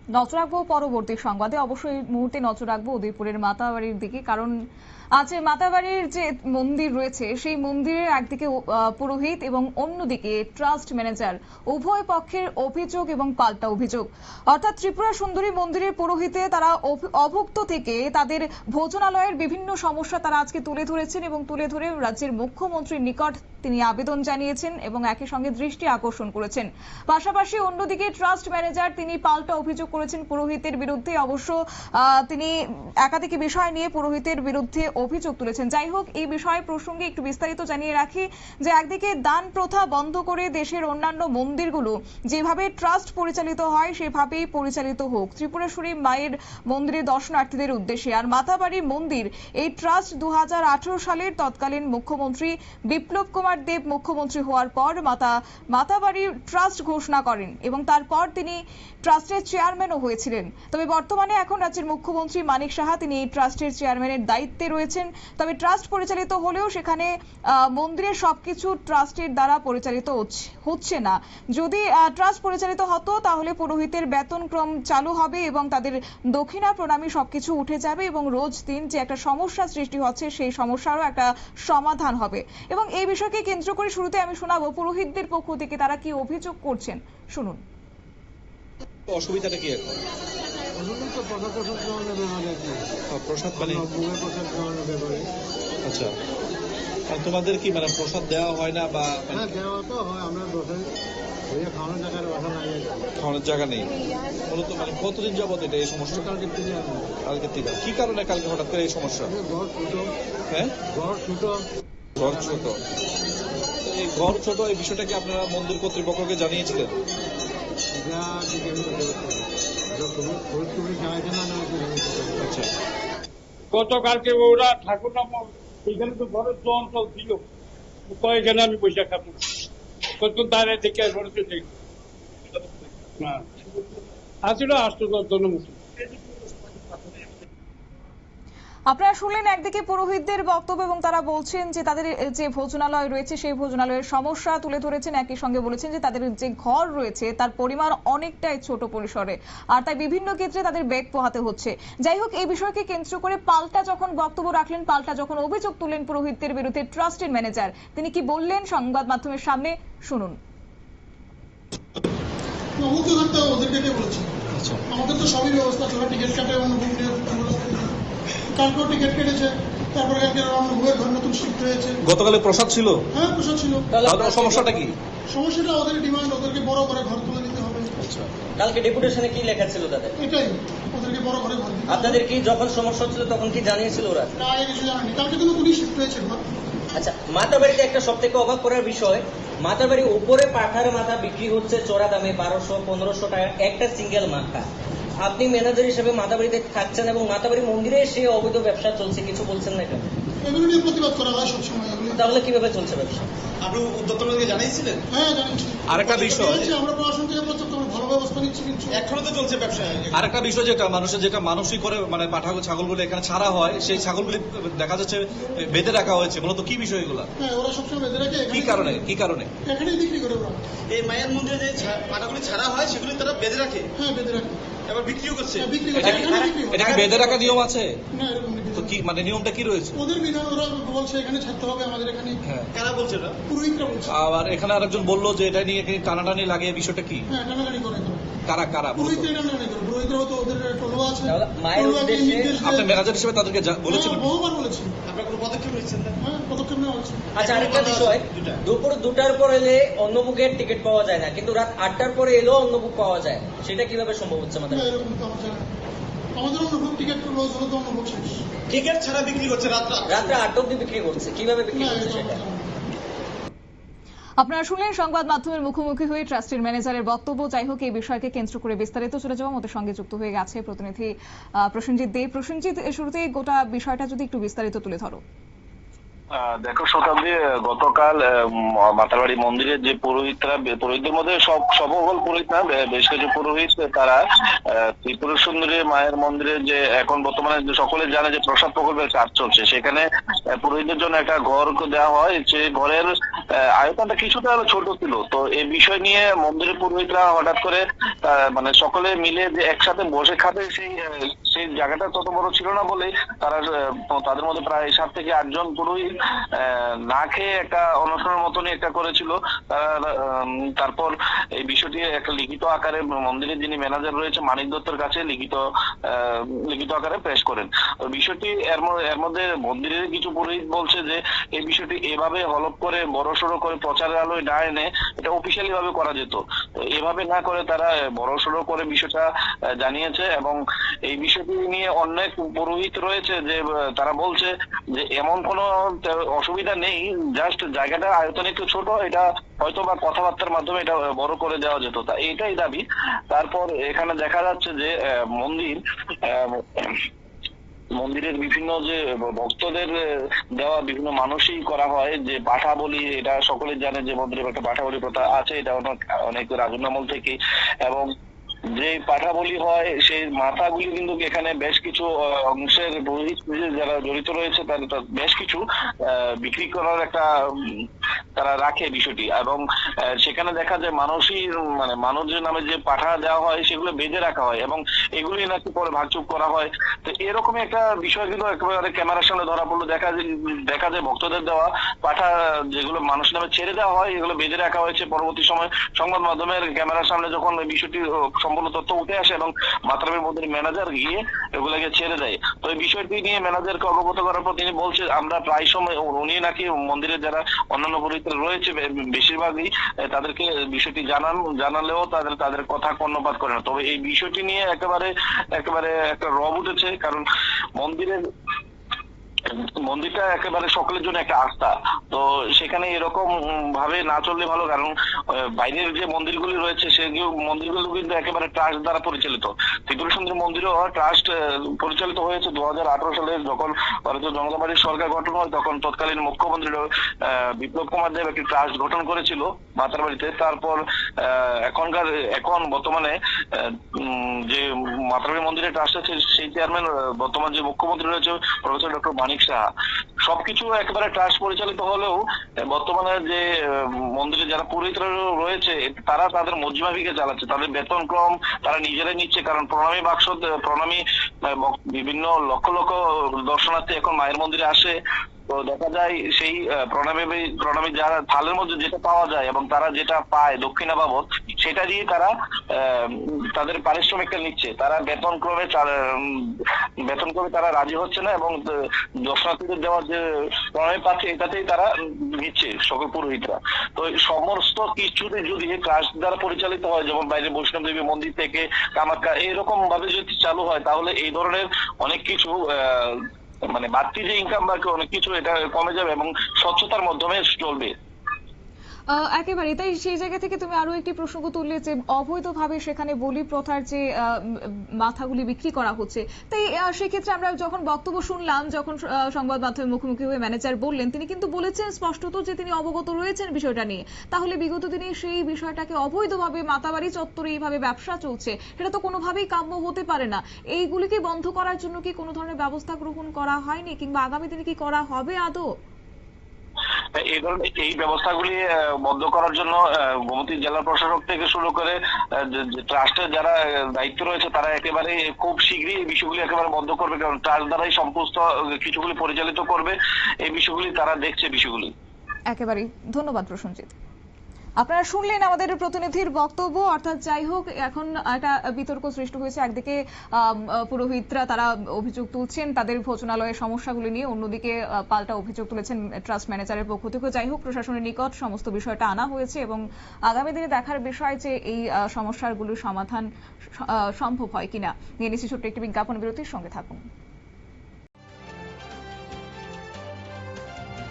নজর রাখবো পরবর্তী সংবাদে। অবশ্যই এই মুহূর্তে নজর রাখবো উদয়পুরের মাতাবাড়ির দিকে, কারণ আজ মাতাবাড়ির যে মন্দির রয়েছে সেই মন্দিরের একদিকে পুরোহিত এবং অন্যদিকে ট্রাস্ট ম্যানেজার, উভয় পক্ষের অভিযোগ এবং পাল্টা অভিযোগ। অর্থাৎ ত্রিপুরা সুন্দরী মন্দিরের পুরোহিতে তারা অভুক্ত থেকে তাদের ভোজনালয়ের বিভিন্ন সমস্যা তারা আজকে তুলে ধরেছেন এবং তুলে ধরে রাজ্যের মুখ্যমন্ত্রীর নিকট তিনি আবেদন জানিয়েছেন এবং একই সঙ্গে দৃষ্টি আকর্ষণ করেছেন। পাশাপাশি অন্যদিকে ট্রাস্ট ম্যানেজার তিনি পাল্টা অভিযোগ করেছেন পুরোহিতের বিরুদ্ধে। অবশ্য তিনি একাধিক বিষয় নিয়ে পুরোহিতের বিরুদ্ধে অভিযোগ তুলেছেন। যাই হোক, এই বিষয় প্রসঙ্গে একটু বিস্তারিত জানিয়ে রাখি যে একদিকে দান প্রথা বন্ধ করে দেশের অন্যান্য মন্দিরগুলো যেভাবে ট্রাস্ট পরিচালিত হয় সেভাবেই পরিচালিত হোক ত্রিপুরেশ্বরী মায়ের মন্দিরে দর্শনার্থীদের উদ্দেশ্যে। আর মাতাবাড়ি মন্দির এই ট্রাস্ট 2018 সালের তৎকালীন মুখ্যমন্ত্রী বিপ্লব কুমার দেব মুখ্যমন্ত্রী হওয়ার পর মাতাবাড়ি ট্রাস্ট ঘোষণা করেন এবং তারপর তিনি ট্রাস্টের চেয়ারম্যানও হয়েছিলেন। তবে বর্তমানে এখন রাজ্যের মুখ্যমন্ত্রী মানিক সাহা তিনি এই ট্রাস্টের চেয়ারম্যানের দায়িত্বে রয়েছেন। তবে ট্রাস্ট পরিচালিত হলেও সেখানে মন্দিরের সবকিছু ট্রাস্টের দ্বারা পরিচালিত হচ্ছে না। যদি ট্রাস্ট পরিচালিত হতো তাহলে পুরোহিতের বেতন ক্রম চালু হবে এবং তাদের দক্ষিণা প্রণামী সবকিছু উঠে যাবে এবং রোজ দিন যে একটা সমস্যা সৃষ্টি হচ্ছে সেই সমস্যারও একটা সমাধান হবে। এবং এই বিষয়কে কেন্দ্র করে শুরুতে আমি শোনাবো পুরোহিতদের পক্ষ থেকে তারা কি অভিযোগ করছেন, শুনুন। অসুবিধাটা কি এখন? প্রসাদ মানে আচ্ছা, আর তোমাদের কি মানে প্রসাদ দেওয়া হয় না বা দেওয়া তো হয়, আমরা খাওয়ানোর জায়গা নেই মূলত? মানে কতদিন যাবত এটা এই সমস্যা? কালকে থেকে। কি কারণে কালকে হঠাৎ করে এই সমস্যা? হ্যাঁ, ঘর ছোট। এই ঘর ছোট এই বিষয়টা কি আপনারা মন্দির কর্তৃপক্ষকে জানিয়েছিলেন? আচ্ছা, গতকালকে ওরা ঠাকুর নাম এখানে তো ঘরের তো অঞ্চল ছিল, এখানে আমি বৈশাখ খাবো কত দাঁড়িয়ে থেকে আসছিল আসতো জনমুখী। আপনারা শুনলেন একদিকে পুরোহিতদের বক্তব্য এবং তারা বলছেন যে তাদের যে ভোজনালয় রয়েছে সেই ভোজনালয়ের সমস্যা তুলে ধরেছেন। একই সঙ্গে বলেছেন যে তাদের যে ঘর রয়েছে তার পরিমাণ অনেকটাই ছোট পরিসরে, আর তাই বিভিন্ন ক্ষেত্রে তাদের বেগ পোহাতে হচ্ছে। যাই হোক, এই বিষয়কে কেন্দ্র করে পাল্টা যখন বক্তব্য রাখলেন, পাল্টা যখন অভিযোগ তুললেন পুরোহিতদের বিরুদ্ধে ট্রাস্টের ম্যানেজার, তিনি কি বললেন সংবাদ মাধ্যমের সামনে শুনুন। আমাদের তো সবই ব্যবস্থা আছে, টিকিট কাটে, কালকেও টিকিট কেটেছে, তারপরে অনুভবের ঘর নতুন শিফট হয়েছে। গতকালে প্রসাদ ছিল? হ্যাঁ, প্রসাদ ছিল। সমস্যাটা কি? সমস্যাটা ওদের ডিমান্ড, ওদেরকে বড় করে ঘর তুলে দিতে হবে। কালকে ডেপুটেশনে কি লেখা ছিল তাদের? এটাই, ওদেরকে বড় করে ঘর দিতে। আপনাদের কি যখন সমস্যা ছিল তখন কি জানিয়েছিল ওরা? না, কিছু জানেনি। কালকে তো নতুনই শিফট হয়েছে ঘর। আচ্ছা, মাতাবাড়িতে একটা সব থেকে অবাক করার বিষয়, মাতাবাড়ি উপরে পাঠার মাথা বিক্রি হচ্ছে চড়া দামে 1200-1500 টাকা একটা সিঙ্গেল মাথা। আপনি ম্যানেজার হিসেবে মাতাবাড়িতে থাকছেন এবং মাতাবাড়ি মন্দিরে সে অবৈধ ব্যবসা চলছে, কিছু বলছেন না কেন? এগুলো নিয়ে প্রতিবাদ করা হয় সবসময়। তাহলে কিভাবে চলছে ব্যবসা? আপনি উদ্যোক্তাদেরকে জানিয়েছিলেন? হ্যাঁ, জানিয়েছি। আরেকটা বিষয়, আমরা প্রশাসন থেকে ভালো ব্যবস্থা নিচ্ছি, কিন্তু এখনো তো চলছে ব্যবসা। আরেকটা বিষয়, যেটা মানুষের যেটা মানসিক করে মানে পাঠা ছাগলগুলো এখানে ছাড়া হয়, সেই ছাগলগুলি দেখা যাচ্ছে বেঁধে রাখা হয়েছে। মূলত কি বিষয় এগুলো? হ্যাঁ, ওরা সবসময় বেঁধে রাখে। কি কারণে? এখানেই বিক্রি করে ওরা। এই মায়ের মন্দিরে যে পাটাগুলি ছাড়া হয় সেগুলি তারা বেঁধে রাখে। হ্যাঁ, বেঁধে রাখে, এবার বিক্রিও করছে। এটা কি বেঁধে রাখা নিয়ম আছে? না, এরকম তো কি মানে নিয়মটা কি রয়েছে? ওদের বিধান, ওরা বলছে এখানে ছাড়তে হবে আমাদের এখানে। কারা বলছে এটা? পুরোহিতরা বলছে। আর এখানে আরেকজন বললো যে এটা নিয়ে টানাটানি লাগে, বিষয়টা কি? হ্যাঁ, টানাটানি করে। কারা পুরোহিতরা টানাটানি করে। পুরোহিতরা হয়তো ওদের টোলো আছে। মায়ের উদ্দেশ্যে আপনি ম্যানেজার হিসেবে তাদেরকে বলেছেন? বহুবার বলেছি। আপনারা কোনো পদক্ষেপ নিচ্ছেন না? হ্যাঁ, পদক্ষেপ নেওয়া হচ্ছে। আচ্ছা, আরেকটা বিষয়, দুপুর 2টার পর এলে অন্য বুকের টিকিট পাওয়া যায় না, কিন্তু রাত 8টার পরে এলেও অন্য বুক পাওয়া যায়। সেটা কিভাবে সম্ভব হচ্ছে আমাদের? এরকম তো আমাদের অন্য বুক টিকিট রোজ হলো তো অন্য বুক শেষ। টিকিট ছাড়া বিক্রি করছে রাত্রে 8টা অব্দি বিক্রি করছে। কিভাবে বিক্রি করছে সেটা? আপনারা শুনলেন সংবাদ মাধ্যমের মুখোমুখি হয়ে ট্রাস্টের ম্যানেজারের বক্তব্য। যাই হোক, এই বিষয়কে কেন্দ্র করে বিস্তারিত চলে যাওয়া আমাদের সঙ্গে যুক্ত হয়ে গেছে প্রতিনিধি প্রসেনজিৎ দে। প্রসেনজিৎ, শুরুতেই গোটা বিষয়টা যদি একটু বিস্তারিত তুলে ধরো। দেখো শতাব্দী, গতকাল মাতারবাড়ি মন্দিরের যে পুরোহিতদের মধ্যে সকল পুরোহিত না, বেশ কিছু পুরোহিত তারা ত্রিপুরা সুন্দরী মায়ের মন্দিরে যে এখন বর্তমানে সকলে জানে যে প্রসাদ প্রকল্পের কাজ চলছে, সেখানে পুরোহিতদের জন্য একটা ঘর দেওয়া হয়। যে ঘরের আয়তনটা কিছুটা ছোট ছিল। তো এই বিষয় নিয়ে মন্দিরের পুরোহিতরা হঠাৎ করে মানে সকলে মিলে যে একসাথে বসে খাবে সেই জায়গাটা তত বড় ছিল না বলে তাদের মধ্যে প্রায় 7 থেকে 8 জন পুরোহিত না খেয়ে একটা অনুষ্ঠানের মতনই একটা করেছিল। তারপর এই বিষয়টি একটা লিখিত আকারে মন্দিরের যিনি ম্যানেজার রয়েছে মানিক দত্তের কাছে লিখিত আকারে পেশ করেন। তো বিষয়টি এর মধ্যে মন্দিরের কিছু পুরোহিত বলছে যে এই বিষয়টি এভাবে হলপ করে বড়সড় করে প্রচারের আলোয় না এনে এটা অফিসিয়ালি ভাবে করা যেত। তো এভাবে না করে তারা বড়সড় করে বিষয়টা জানিয়েছে এবং এই বিষয়টি নিয়ে অনেক পুরোহিত রয়েছে যে তারা বলছে যে এমন কোনো অসুবিধা নেই, জাস্ট জায়গাটা আয়তন একটু ছোট, এটা হয়তো বা কথাবার্তার মাধ্যমে এটা বড় করে দেওয়া যেত। তা এইটাই দাবি। তারপর এখানে দেখা যাচ্ছে যে মন্দিরের বিভিন্ন যে ভক্তদের দেওয়া বিভিন্ন মানুষই করা হয় যে পাঠা বলি, এটা সকলে জানে যে মন্দিরের একটা পাঠা বলি প্রথা আছে, এটা অনেক রাজন্য আমল থেকে। এবং যে পাঠা বলি হয় সেই মাথাগুলি কিন্তু এখানে বেশ কিছু অংশের পুরোহিত যারা জড়িত রয়েছে তারা বেশ কিছু বিক্রি করার একটা তারা রাখে বিষয়টি। এবং সেখানে দেখা যায় মানুষের নামে যে পাঠা দেওয়া হয় সেগুলো বেঁধে রাখা হয় এবং এগুলি নাকি পরে ভাগচুপ করা হয়। তো এরকমই একটা বিষয় কিন্তু একেবারে ক্যামেরার সামনে ধরা পড়লো। দেখা যায় ভক্তদের দেওয়া পাঠা যেগুলো মানুষ নামে ছেড়ে দেওয়া হয় এগুলো বেঁধে রাখা হয়েছে। পরবর্তী সময় সংবাদ মাধ্যমের ক্যামেরার সামনে যখন বিষয়টি সম্পূর্ণ তথ্য উঠে আসে এবং মাতারবাড়ির মন্দিরের ম্যানেজার গিয়ে এগুলোকে ছেড়ে দেয়। তো এই বিষয়টি নিয়ে ম্যানেজারকে অবগত করার পর তিনি বলছে আমরা প্রায় সময় উনি নাকি মন্দিরের যারা অন্যান্য পুরোহিত রয়েছে বেশিরভাগই তাদেরকে বিষয়টি জানালেও তাদের কথা কর্ণপাত করে না। তবে এই বিষয়টি নিয়ে একেবারে একটা রব উঠেছে, কারণ মন্দিরটা একেবারে সকলের জন্য একটা আস্থা। তো সেখানে এরকম ভাবে না চললে ভালো, কারণ বাইরের যে মন্দিরগুলি রয়েছে সেগুলো মন্দিরগুলো কিন্তু একেবারে ট্রাস্ট দ্বারা পরিচালিত। ত্রিপুরা সুন্দরী মন্দিরও ট্রাস্ট পরিচালিত হয়েছে 2018 সালে যখন ভারতীয় জনতা পার্টির সরকার গঠন হয়, তখন তৎকালীন মুখ্যমন্ত্রী বিপ্লব কুমার দেব একটি ট্রাস্ট গঠন করেছিল মাতারবাড়িতে। তারপর এখন বর্তমানে যে মাতারবাড়ি মন্দিরের ট্রাস্ট আছে সেই চেয়ারম্যান বর্তমান যে মুখ্যমন্ত্রী রয়েছে প্রফেসর ডক্টর মানিক সাহা। সবকিছু একেবারে ট্রাস্ট পরিচালিত হলেও বর্তমানে যে মন্দিরে যারা পুরোহিতরা রয়েছে তারা তাদের মর্জিমাফিকে চালাচ্ছে, তাদের বেতন ক্রম তারা নিজেরাই নিচ্ছে। কারণ প্রণামী বিভিন্ন লক্ষ লক্ষ দর্শনার্থী এখন মায়ের মন্দিরে আসে। তো দেখা যায় সেই প্রণামী যারা থালের মধ্যে যেটা পাওয়া যায় এবং তারা যেটা পায় দক্ষিণা বাবদ সেটা দিয়ে তারা তাদের পারিশ্রমিকটা নিচ্ছে। তারা বেতন ক্রমে তারা রাজি হচ্ছে না এবং দর্শনার্থীদের দেওয়ার যে প্রণামী পাচ্ছে এটাতেই তারা নিচ্ছে সকল পুরোহিতরা। তো সমস্ত কিছুতে যদি ট্রাস্ট দ্বারা পরিচালিত হয়, যেমন বাইরে বৈষ্ণব দেবী মন্দির থেকে কামাখ্যা এরকম ভাবে যদি চালু হয় তাহলে এই ধরনের অনেক কিছু মানে বাড়তি যে ইনকাম বাকি অনেক কিছু এটা কমে যাবে এবং স্বচ্ছতার মাধ্যমে চলবে। একেবারে তাই। সেই জায়গা থেকে তুমি আরো একটি প্রসঙ্গ তুললে যে অবৈধভাবে সেখানে বলি প্রথার যে মাথাগুলি বিক্রি করা হচ্ছে। তাই সেক্ষেত্রে আমরা যখন বক্তব্য শুনলাম, যখন সংবাদ মাধ্যমে মুখোমুখি হয়ে ম্যানেজার বললেন, তিনি কিন্তু বলেছেন স্পষ্টত যে তিনি অবগত রয়েছেন বিষয়টা নিয়ে। তাহলে বিগত দিনে সেই বিষয়টাকে অবৈধভাবে মাতাবাড়ি চত্বরে এইভাবে ব্যবসা চলছে সেটা তো কোনোভাবেই কাম্য হতে পারে না। এইগুলিকে বন্ধ করার জন্য কি কোনো ধরনের ব্যবস্থা গ্রহণ করা হয়নি কিংবা আগামী দিনে কি করা হবে আদৌ? এই ব্যবস্থাগুলি বন্ধ করার জন্য গোমতী জেলা প্রশাসক থেকে শুরু করে ট্রাস্টের যারা দায়িত্ব রয়েছে তারা একেবারে খুব শীঘ্রই এই বিষয়গুলি একেবারে বন্ধ করবে, কারণ ট্রাস্ট দ্বারাই সমস্ত কিছুগুলি পরিচালিত করবে। এই বিষয়গুলি তারা দেখছে বিষয়গুলি। একেবারে ধন্যবাদ প্রসঞ্জিৎ। আপনারা শুনলেন আমাদের প্রতিনিধির বক্তব্য। অর্থাৎ যাই হোক, এখন একটা বিতর্ক সৃষ্টি হয়েছে। একদিকে পুরোহিতরা তারা অভিযোগ তুলছেন তাদের ভোজনালয়ের সমস্যাগুলি নিয়ে, অন্যদিকে পাল্টা অভিযোগ তুলেছেন ট্রাস্ট ম্যানেজারের পক্ষ থেকে। যাই হোক, প্রশাসনের নিকট সমস্ত বিষয়টা আনা হয়েছে এবং আগামী দিনে দেখার বিষয় যে এই সমস্যাগুলির সমাধান সম্ভব হয় কিনা। নিয়ে নিচ্ছি ছোট্ট একটি বিজ্ঞাপন বিরতির সঙ্গে থাকুন।